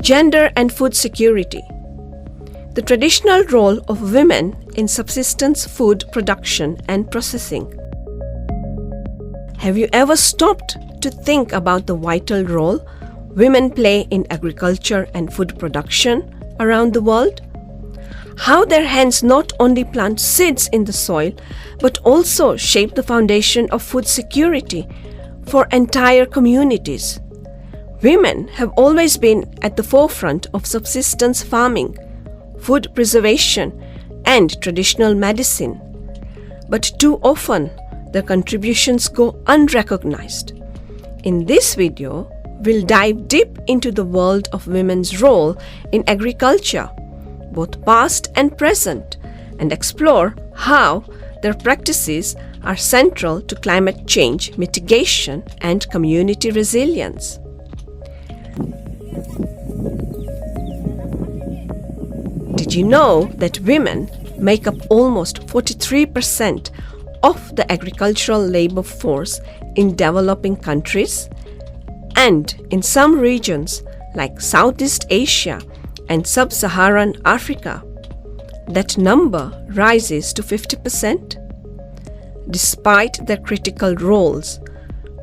Gender and food security. The traditional role of women in subsistence food production and processing. Have you ever stopped to think about the vital role women play in agriculture and food production around the world? How their hands not only plant seeds in the soil, but also shape the foundation of food security for entire communities. Women have always been at the forefront of subsistence farming, food preservation, and traditional medicine. But too often, their contributions go unrecognized. In this video, we'll dive deep into the world of women's role in agriculture, both past and present, and explore how their practices are central to climate change mitigation and community resilience. Did you know that women make up almost 43% of the agricultural labor force in developing countries? And in some regions like Southeast Asia and Sub-Saharan Africa, that number rises to 50%. Despite their critical roles,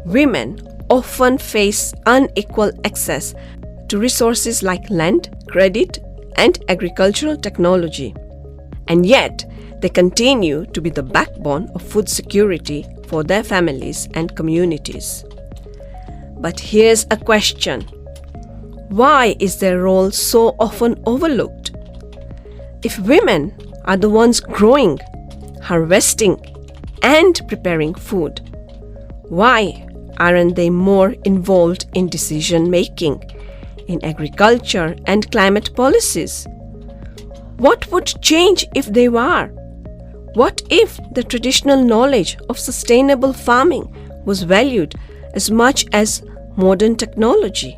women often face unequal access to resources like land, credit, and agricultural technology. And yet, they continue to be the backbone of food security for their families and communities. But here's a question. Why is their role so often overlooked? If women are the ones growing, harvesting, and preparing food, why aren't they more involved in decision making, in agriculture and climate policies? What would change if they were? What if the traditional knowledge of sustainable farming was valued as much as modern technology?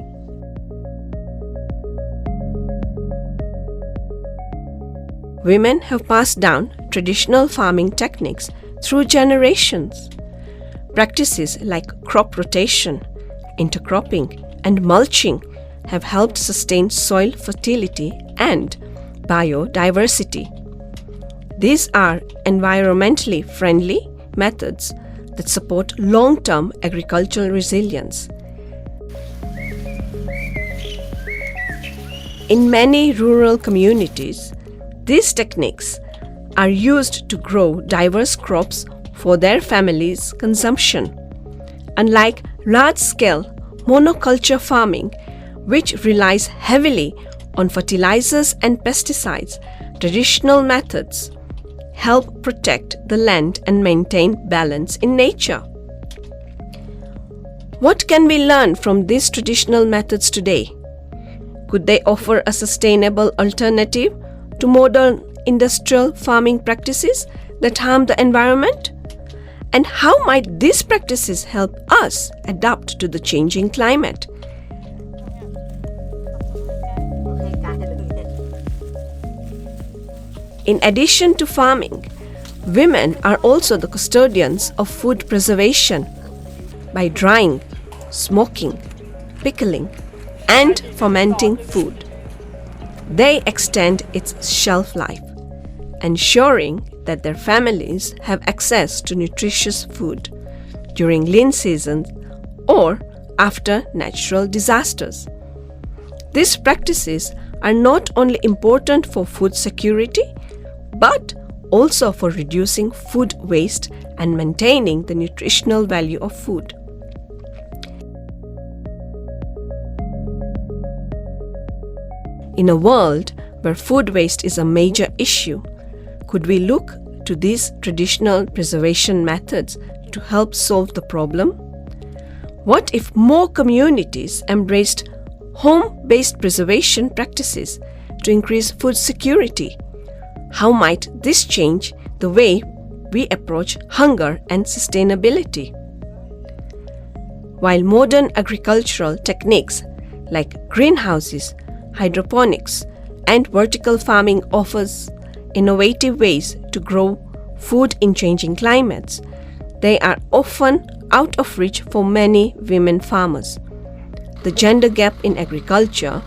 Women have passed down traditional farming techniques through generations. Practices like crop rotation, intercropping, and mulching have helped sustain soil fertility and biodiversity. These are environmentally friendly methods that support long-term agricultural resilience. In many rural communities, these techniques are used to grow diverse crops for their families' consumption. Unlike large-scale monoculture farming, which relies heavily on fertilizers and pesticides, traditional methods help protect the land and maintain balance in nature. What can we learn from these traditional methods today? Could they offer a sustainable alternative to modern industrial farming practices that harm the environment? And how might these practices help us adapt to the changing climate? In addition to farming, women are also the custodians of food preservation by drying, smoking, pickling, and fermenting food. They extend its shelf life, ensuring that their families have access to nutritious food during lean seasons or after natural disasters. These practices are not only important for food security, but also for reducing food waste and maintaining the nutritional value of food. In a world where food waste is a major issue, could we look to these traditional preservation methods to help solve the problem? What if more communities embraced home-based preservation practices to increase food security? How might this change the way we approach hunger and sustainability? While modern agricultural techniques like greenhouses, hydroponics, and vertical farming offers innovative ways to grow food in changing climates, they are often out of reach for many women farmers. the gender gap in agriculture,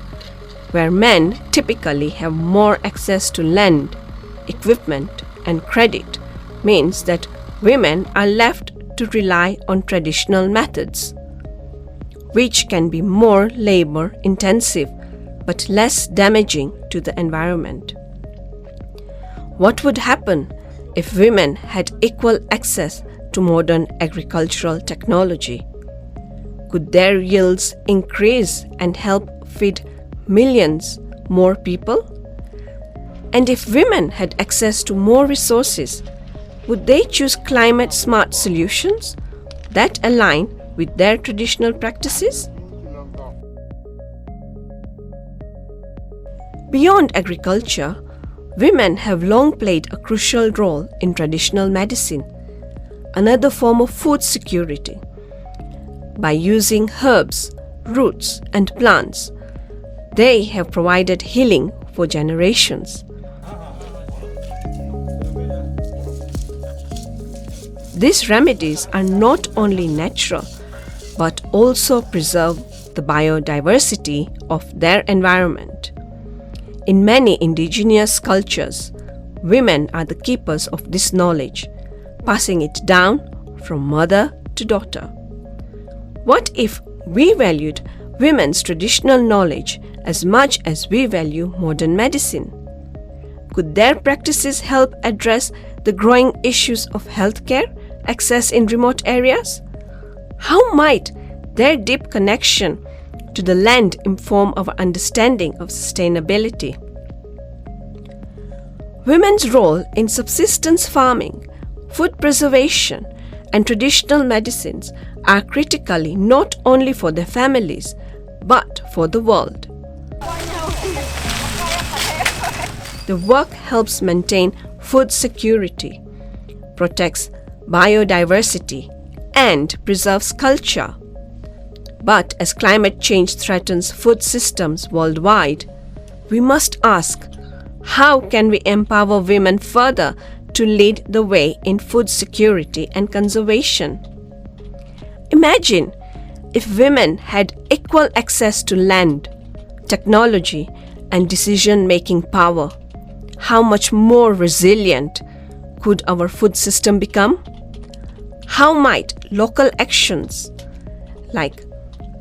where men typically have more access to land, equipment, and credit, means that women are left to rely on traditional methods, which can be more labor intensive but less damaging to the environment. What would happen if women had equal access to modern agricultural technology? Could their yields increase and help feed millions more people? And if women had access to more resources, would they choose climate-smart solutions that align with their traditional practices? Beyond agriculture, women have long played a crucial role in traditional medicine, another form of food security. By using herbs, roots, and plants, they have provided healing for generations. These remedies are not only natural, but also preserve the biodiversity of their environment. In many indigenous cultures, women are the keepers of this knowledge, passing it down from mother to daughter. What if we valued women's traditional knowledge as much as we value modern medicine? Could their practices help address the growing issues of healthcare access in remote areas? How might their deep connection to the land inform our understanding of sustainability? Women's role in subsistence farming, food preservation, and traditional medicines are critically not only for their families, but for the world. The work helps maintain food security, protects biodiversity, and preserves culture. But as climate change threatens food systems worldwide, we must ask, how can we empower women further to lead the way in food security and conservation? Imagine if women had equal access to land, technology, and decision-making power. How much more resilient could our food system become? How might local actions, like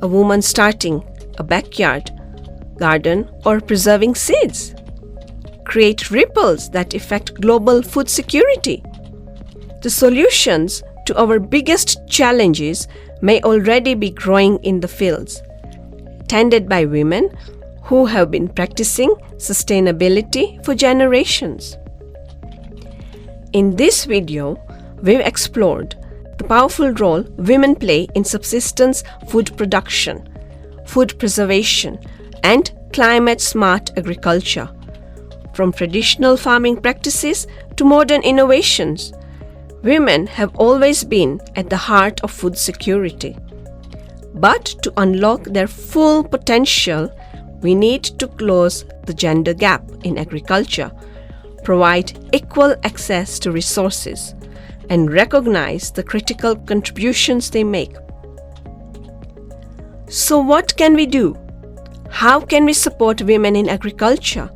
a woman starting a backyard garden or preserving seeds, create ripples that affect global food security? The solutions to our biggest challenges may already be growing in the fields, tended by women who have been practicing sustainability for generations. In this video, we've explored the powerful role women play in subsistence food production, food preservation, and climate-smart agriculture. From traditional farming practices to modern innovations, women have always been at the heart of food security. But to unlock their full potential, we need to close the gender gap in agriculture, provide equal access to resources, and recognize the critical contributions they make. So what can we do? How can we support women in agriculture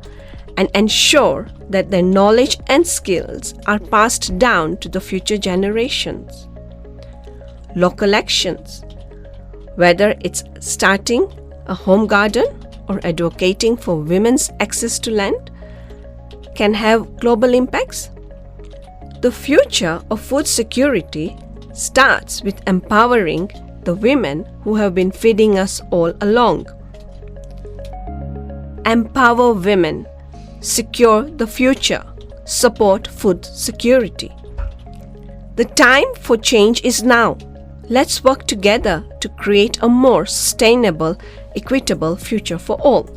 and ensure that their knowledge and skills are passed down to the future generations? Local actions, whether it's starting a home garden or advocating for women's access to land, can have global impacts. The future of food security starts with empowering the women who have been feeding us all along. Empower women, secure the future, support food security. The time for change is now. Let's work together to create a more sustainable, equitable future for all.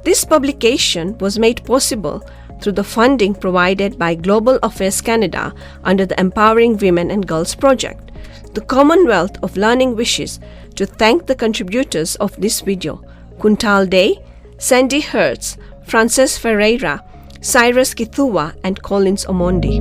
This publication was made possible through the funding provided by Global Affairs Canada under the Empowering Women and Girls project. The Commonwealth of Learning wishes to thank the contributors of this video: Kuntal Day, Sandy Hertz, Frances Ferreira, Cyrus Kithua, and Collins Omondi.